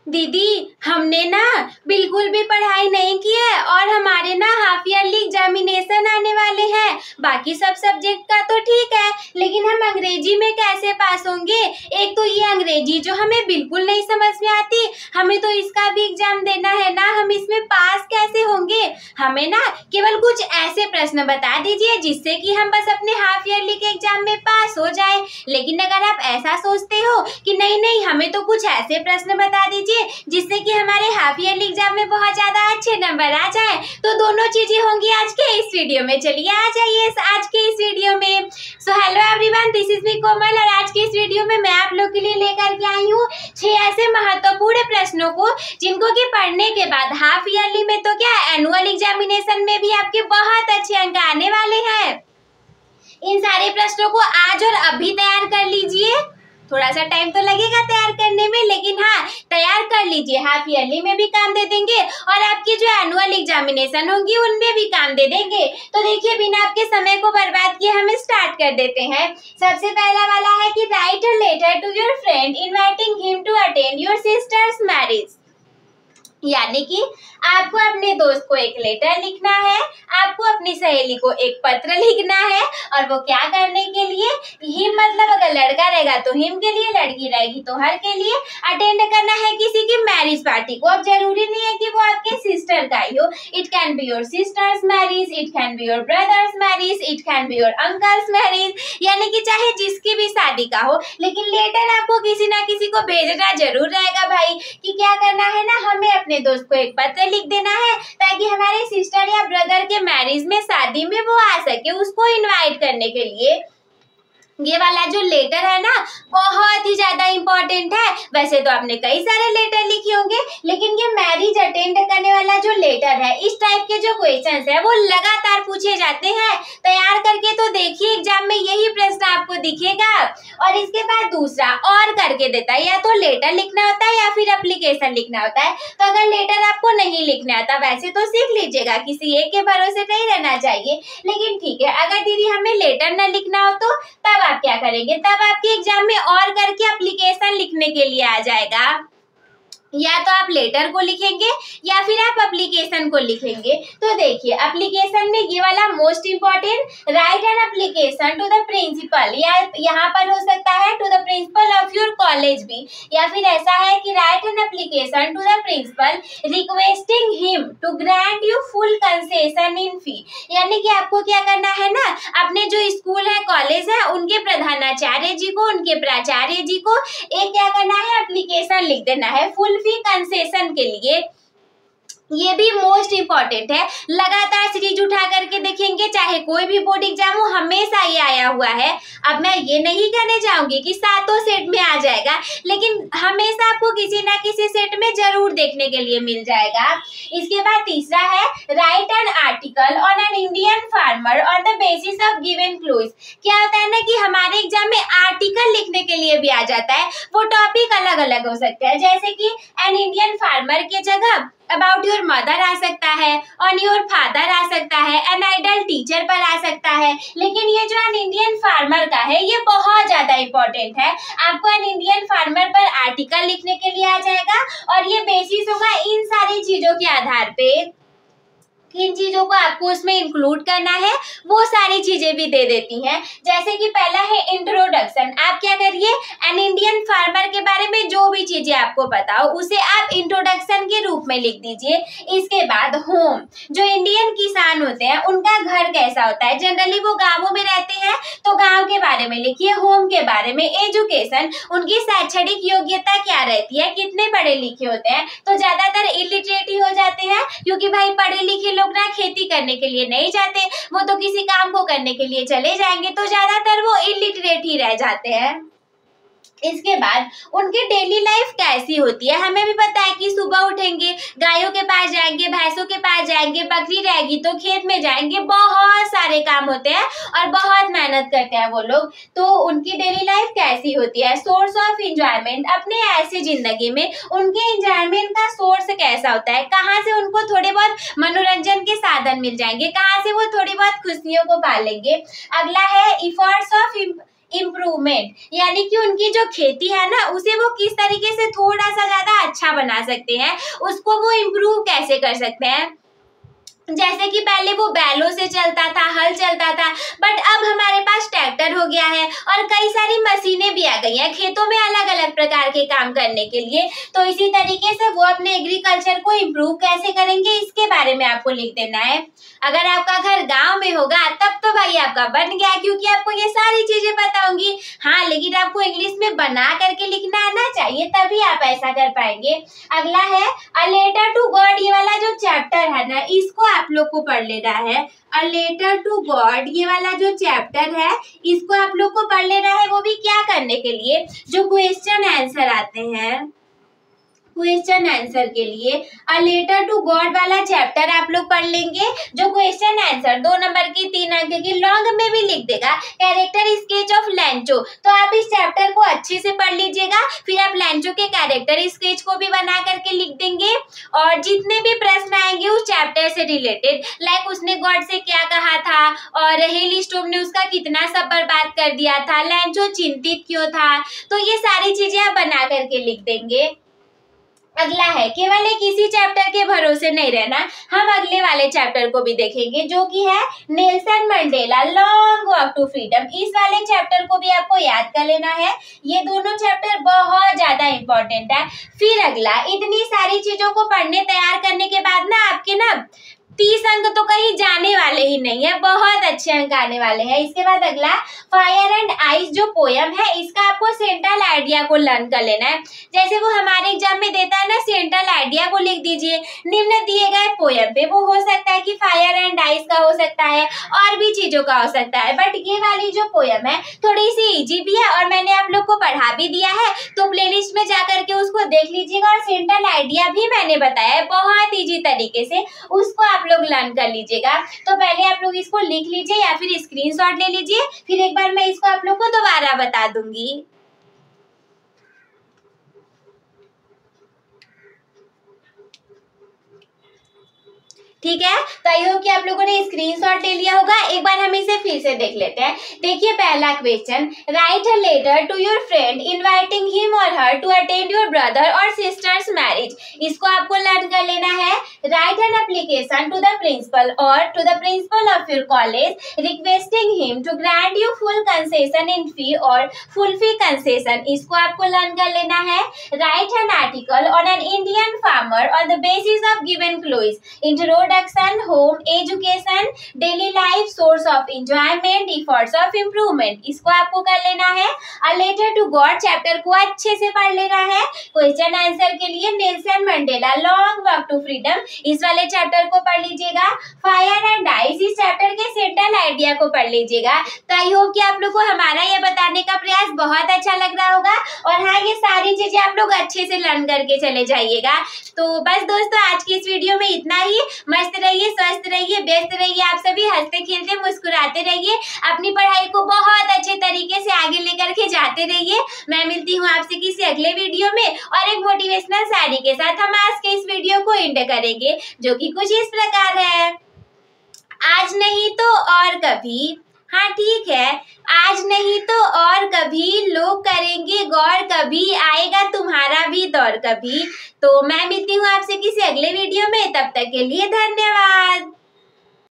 दीदी, हमने ना बिल्कुल भी पढ़ाई नहीं की है और हमारे ना हाफ ईयरली एग्जामिनेशन आने वाले हैं। बाकी सब सब्जेक्ट का तो ठीक है, लेकिन हम अंग्रेजी में कैसे पास होंगे? एक तो ये अंग्रेजी जो हमें बिल्कुल नहीं समझ में आती, हमें तो इसका भी एग्जाम देना है ना, हम इसमें पास कैसे होंगे? हमें ना केवल कुछ ऐसे प्रश्न बता दीजिए जिससे कि हम बस अपने हाफ ईयरली के एग्जाम में पास हो जाए। लेकिन अगर आप ऐसा सोचते हो कि नहीं नहीं, हमें तो कुछ ऐसे प्रश्न बता दीजिए जिससे कि हमारे हाफ ईयरली एग्जाम में बहुत ज्यादा अच्छे नंबर आ जाए, तो दोनों चीजें होंगी आज के इस वीडियो में। चलिए आ जाइए आज के इस वीडियो में। So hello everyone, this is me Komal और आज के इस वीडियो में मैं आप लोग के लिए लेकर के आई हूँ 6 ऐसे महत्वपूर्ण प्रश्नों को जिनको कि पढ़ने के बाद हाफ ईयरली में तो क्या, एनुअल एग्जामिनेशन में भी आपके बहुत अच्छे अंक आने वाले हैं। इन सारे प्रश्नों को आज और अभी तैयार कर लीजिए। थोड़ा सा टाइम तो लगेगा तैयार करने में, लेकिन हाँ, तैयार कर लीजिए, हाफ ईयरली में भी काम दे देंगे और आपकी जो एनुअल एग्जामिनेशन होंगी उनमें भी काम दे देंगे। तो देखिए, बिना आपके समय को बर्बाद किए हम स्टार्ट कर देते हैं। सबसे पहला वाला है कि write a letter to your friend inviting him to attend your sister's marriage. यानी कि आपको अपने दोस्त को एक लेटर लिखना है, आपको अपनी सहेली को एक पत्र लिखना है, और वो क्या करने के लिए, हिम मतलब अगर लड़का रहेगा तो हिम के लिए, लड़की रहेगी तो हर के लिए, अटेंड करना है किसी की मैरिज पार्टी को। अब जरूरी नहीं है कि वो आपके सिस्टर का ही हो, it can be your sister's marriage, it can be your brother's marriage, it can be your uncle's marriage, यानी कि चाहे जिसकी भी शादी का हो, लेकिन लेटर आपको किसी ना किसी को भेजना जरूर रहेगा भाई। कि क्या करना है ना, हमें अपने दोस्त को एक पत्र लिख देना है ताकि हमारे सिस्टर या ब्रदर के मैरिज में, शादी में वो आ सके, उसको इनवाइट करने के लिए। ये वाला जो लेटर है ना, बहुत ही ज्यादा इम्पोर्टेंट है। वैसे तो आपने कई सारे लेटर लिखे होंगे, लेकिन ये मैरिज अटेंड करने वाला जो लेटर है, इस टाइप के जो क्वेश्चंस है वो लगातार पूछे जाते हैं। तैयार करके तो देखिए, एग्जाम में यही प्रश्न आपको दिखेगा। और इसके बाद दूसरा और करके देता है, या तो लेटर लिखना होता है या फिर एप्लीकेशन लिखना होता है। तो अगर लेटर आपको नहीं लिखना आता, वैसे तो सीख लीजिएगा, किसी एक के भरोसे नहीं रहना चाहिए, लेकिन ठीक है, अगर दीदी हमें लेटर न लिखना हो तो तब आप क्या करेंगे, तब आपके एग्जाम में और करके एप्लीकेशन लिखने के लिए आ जाएगा। या तो आप लेटर को लिखेंगे या फिर आप एप्लीकेशन को लिखेंगे। तो देखिए, एप्लीकेशन में ये वाला most important, write an application to the principal, या यहाँ पर हो सकता है to the principal of your college भी, या फिर ऐसा है कि write an application to the principal requesting him to grant you full concession in fee. यानी कि आपको क्या करना है ना, अपने जो स्कूल है, कॉलेज है, उनके प्रधानाचार्य जी को, उनके प्राचार्य जी को एक क्या करना है, एप्लीकेशन लिख देना है फुल फी कंसेशन के लिए। ये भी मोस्ट इम्पोर्टेंट है। लगातार सीरीज उठा करके देखेंगे, चाहे कोई भी बोर्ड एग्जाम हो, हमेशा ये आया हुआ है। अब मैं ये नहीं कहने चाहूंगी कि सातों सेट में आ जाएगा, लेकिन हमेशा आपको किसी ना किसी सेट में जरूर देखने के लिए मिल जाएगा। इसके बाद तीसरा है, write an article on an Indian farmer on the basis of given clues. क्या होता है ना कि हमारे एग्जाम में आर्टिकल लिखने के लिए भी आ जाता है। वो टॉपिक अलग अलग हो सकते हैं, जैसे कि एन इंडियन फार्मर की जगह अबाउट योर मदर आ सकता है, ऑन योर फादर आ सकता है, एन आइडल टीचर पर आ सकता है। लेकिन ये जो एन इंडियन फार्मर का है, ये बहुत ज्यादा इम्पोर्टेंट है। आपको एन इंडियन फार्मर पर आर्टिकल लिखने के लिए आ जाएगा, और ये बेसिस होगा इन सारी चीजों के आधार पे। किन चीजों को आपको उसमें इंक्लूड करना है, वो सारी चीजें भी दे देती हैं। जैसे कि पहला है इंट्रोडक्शन। आप क्या करिए, एन इंडियन फार्मर के बारे में जो भी चीजें आपको पता हो उसे आप इंट्रोडक्शन के रूप में लिख दीजिए। इसके बाद होम, जो इंडियन किसान होते हैं उनका घर कैसा होता है, जनरली वो गाँवों में रहते हैं, तो गाँव के बारे में लिखिए। होम के बारे में, एजुकेशन, उनकी शैक्षणिक योग्यता क्या रहती है, कितने पढ़े लिखे होते हैं। तो ज्यादातर इलिटरेट ही हो जाते हैं, क्योंकि भाई पढ़े लिखे लोग ना खेती करने के लिए नहीं जाते, वो तो किसी काम को करने के लिए चले जाएंगे, तो ज्यादातर वो इलिटरेट ही रह जाते हैं। इसके बाद उनकी डेली लाइफ कैसी होती है, हमें भी पता है कि सुबह उठेंगे, गायों के पास जाएंगे, भैंसों के पास जाएंगे, बकरी रहेगी तो खेत में जाएंगे, बहुत सारे काम होते हैं और बहुत मेहनत करते हैं वो लोग। तो उनकी डेली लाइफ कैसी होती है, सोर्स ऑफ एंजॉयमेंट, अपने ऐसी जिंदगी में उनके एंजॉयमेंट का सोर्स कैसा होता है, कहाँ से उनको थोड़े बहुत मनोरंजन के साधन मिल जाएंगे, कहाँ से वो थोड़ी बहुत खुशियों को पालेंगे। अगला है इफर्ट्स ऑफ इम्प्रूवमेंट, यानी कि उनकी जो खेती है ना उसे वो किस तरीके से थोड़ा सा ज्यादा अच्छा बना सकते हैं, उसको वो इम्प्रूव कैसे कर सकते हैं। जैसे कि पहले वो बैलों से चलता था, हल चलता था, बट अब हमारे पास ट्रैक्टर हो गया है और कई सारी मशीनें भी आ गई हैं खेतों में अलग अलग प्रकार के काम करने के लिए। तो इसी तरीके से वो अपने एग्रीकल्चर को इम्प्रूव कैसे करेंगे इसके बारे में आपको लिख देना है। अगर आपका घर गांव में होगा तब तो भाई आपका बन गया, क्योंकि आपको ये सारी चीजें पता होंगी। हाँ, लेकिन आपको इंग्लिश में बना करके लिखना आना चाहिए, तभी आप ऐसा कर पाएंगे। अगला है अ लेटर टू गॉड, ये वाला जो चैप्टर है ना इसको आप लोग को पढ़ लेना है। अ लेटर टू गॉड ये वाला जो चैप्टर है इसको आप लोग को पढ़ लेना है। वो भी क्या करने के लिए, जो क्वेश्चन आंसर आते हैं, क्वेश्चन आंसर के लिए अ लेटर टू गॉड वाला चैप्टर आप लोग पढ़ लेंगे। जो क्वेश्चन आंसर 2 नंबर की 3 अंक की लॉन्ग में भी लिख देगा कैरेक्टर स्केच ऑफ लैंचो, तो आप इस चैप्टर को अच्छे से पढ़ लीजिएगा। फिर आप लैंचो के कैरेक्टर स्केच को भी बना करके लिख देंगे और जितने भी प्रश्न आएंगे उस चैप्टर से रिलेटेड, लाइक उसने गॉड से क्या कहा था और हेल स्टोव ने उसका कितना सब बर्बाद कर दिया था, लैंचो चिंतित क्यों था, तो ये सारी चीजें आप बना करके लिख देंगे। अगला है केवल एक इसी चैप्टर के भरोसे नहीं रहना, हम अगले वाले चैप्टर को भी देखेंगे जो कि है Nelson Mandela long walk to freedom. इस वाले चैप्टर को भी आपको याद कर लेना है, ये दोनों चैप्टर बहुत ज्यादा इंपॉर्टेंट है। फिर अगला, इतनी सारी चीजों को पढ़ने तैयार करने के बाद ना आपके ना 30 अंक तो कहीं जाने वाले ही नहीं है, बहुत अच्छे अंक आने वाले हैं। इसके बाद अगला फायर एंड आइस जो पोयम है इसका आपको सेंट्रल आइडिया को लर्न कर लेना है। जैसे वो हमारे एग्जाम में देता है ना, सेंट्रल आइडिया को लिख दीजिए निम्न दिए गए पोयम पे। वो हो सकता है कि फायर एंड आइस का हो सकता है और भी चीजों का हो सकता है, बट ये वाली जो पोयम है थोड़ी सी इजी भी है और मैंने आप लोग को पढ़ा भी दिया है, तो प्लेलिस्ट में जाकर के उसको देख लीजिएगा। और सेंट्रल आइडिया भी मैंने बताया है बहुत इजी तरीके से, उसको आप लोग लर्न कर लीजिएगा। तो पहले आप लोग इसको लिख लीजिए या फिर स्क्रीनशॉट ले लीजिए, फिर एक बार मैं इसको आप लोग को दोबारा बता दूंगी। ठीक है, तो आई होप कि आप लोगों ने स्क्रीनशॉट ले लिया होगा। एक बार हम इसे फिर से देख लेते हैं। देखिए पहला question, write a letter to your friend inviting him और her to attend your brother और सिस्टर्स मैरिज। इसको आपको लर्न कर लेना है। Write an application to the principal और to the principal of your college requesting him to grant you full concession in fee और full फी concession. इसको आपको लर्न कर लेना है। Write an article on an Indian farmer on the basis of given clues, introduction, home, education, daily life, source of enjoyment, efforts of improvement. इसको आपको कर लेना है। A letter to God chapter को अच्छे से पढ़ लेना है। क्वेश्चन आंसर के लिए Nelson Mandela long walk to freedom, इस वाले चैप्टर को पढ़ लीजिएगा। फायर एंड आइस इस चैप्टर के सेंट्रल आइडिया को पढ़ लीजिएगा। तो आई होप कि आप लोग को हमारा ये बताने का प्रयास बहुत अच्छा लग रहा होगा और हाँ, ये सारी चीजें आप लोग अच्छे से लर्न करके चले जाइएगा। तो बस दोस्तों, आज की इस वीडियो में इतना ही। मस्त रहिए, स्वस्थ रहिए, व्यस्त रहिए, आप सभी हंसते खेलते मुस्कुराते रहिए, अपनी पढ़ाई को बहुत अच्छे तरीके से आगे लेकर के जाते रहिए। मैं मिलती हूँ आपसे किसी अगले वीडियो में और एक मोटिवेशनल शायरी के साथ। हम आज के इस वीडियो को एंड करेंगे जो कि कुछ इस प्रकार है, आज नहीं तो और कभी, हाँ ठीक है, आज नहीं तो और कभी लोग करेंगे गौर, कभी आएगा तुम्हारा भी दौर कभी। तो मैं मिलती हूँ आपसे किसी अगले वीडियो में, तब तक के लिए धन्यवाद।